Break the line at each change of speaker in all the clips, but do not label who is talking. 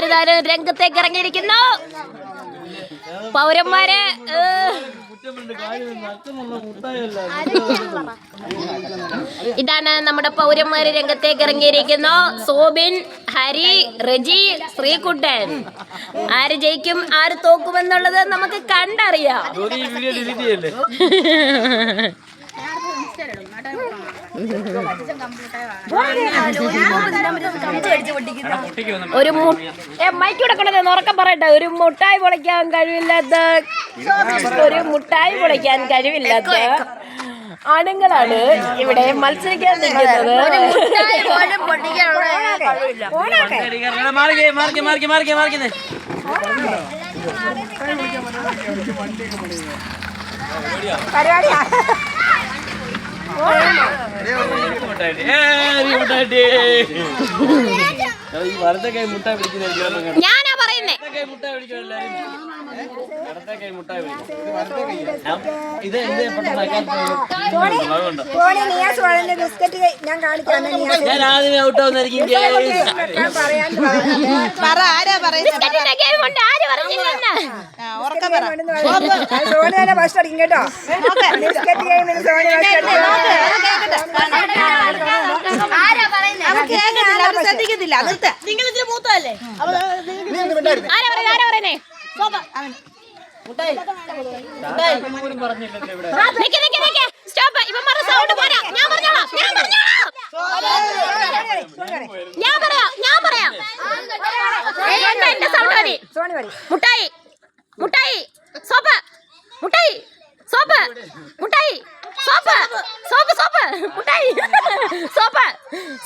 പൗരന്മാര് രംഗത്തേക്ക് ഇറങ്ങിയിരിക്കുന്നു. പൗരന്മാര് ഇതാണ് നമ്മുടെ പൗരന്മാര് രംഗത്തേക്ക് ഇറങ്ങിയിരിക്കുന്നു. സോബിൻ, ഹരി, റെജി, ശ്രീകുട്ടൻ. ആര് ജയിക്കും ആര് തോക്കുമെന്നുള്ളത് നമുക്ക് കണ്ടറിയാം. ഒരു മൈക്ക് കൊടുക്കണത് ഉറക്കം പറയട്ടെ. ഒരു മുട്ടായി പൊളിക്കാൻ കഴിവില്ലാത്ത ആണുങ്ങളാണ് ഇവിടെ മത്സരിക്കാൻ നിൽക്കുന്നത്. ഞാനാ പറയുന്നേ.
ഞാൻ ആദ്യമേ ഔട്ട് ആവുന്നതായിരിക്കും.
ശ്രദ്ധിക്കത്തില്ല. നിങ്ങൾ ഇതിന് മൂത്തല്ലേ?
മുട്ടായി മുട്ടായി സോപ്പ് മുട്ടായി സോപ്പ് മുട്ടായി സോപ്പ് സോപ്പ് സോപ്പ് മുട്ടായി സോപ്പ്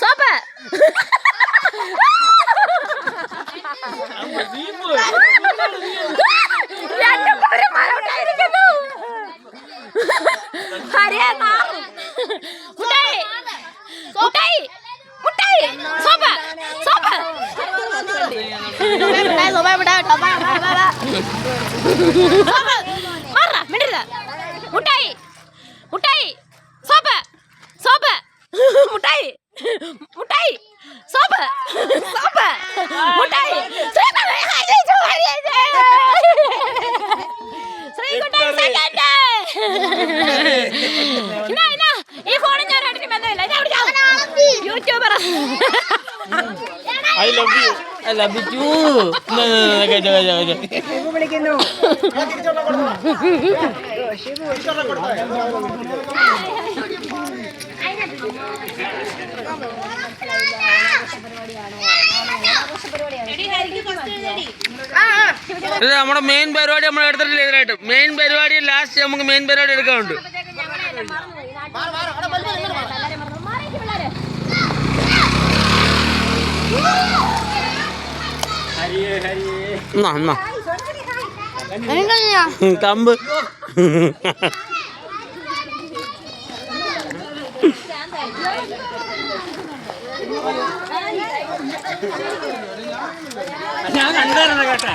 സോപ്പ് രണ്ട് പൗരന്മാരുണ്ടായിരിക്കുന്നു. മുട്ടായി മുട്ടായി മുട്ടായി സോപ്പ് സോപ്പ് മിണ്ടരുത്. മുട്ടായി മുട്ടായി സോപ്പ് സോപ്പ് മുട്ടായി മുട്ടായി സോപ്പ് സോപ്പ് മുട്ടായി ശ്രീകുട്ടൻ സെക്കൻഡ്. ഈ ഫോണിൽ ഞാൻ രണ്ടിനും ബന്ധമില്ല. YouTuber.
I love you. I love you too. No.
വിളിക്കുന്നു.
ഇത് നമ്മുടെ മെയിൻ പരിപാടി നമ്മൾ എടുത്തിട്ടില്ല. ഇതിനായിട്ട് മെയിൻ പരിപാടി ലാസ്റ്റ് നമുക്ക് മെയിൻ പരിപാടി എടുക്കാറുണ്ട്. കമ്പ് ഞാൻ കണ്ടായിരുന്നു കേട്ടാ.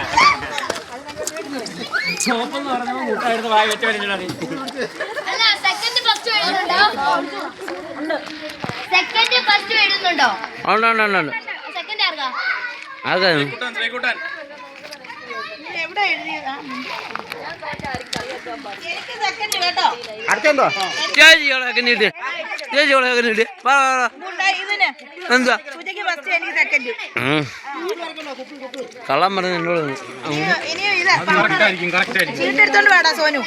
ചോപ്പെന്ന് പറഞ്ഞ മുട്ട എടുത്ത് വായി വെച്ച് കഴിഞ്ഞാൽ കള്ളം പറഞ്ഞു എന്നോട്.
ചീട്ടെടുത്തോണ്ട് വേടാ സോനു.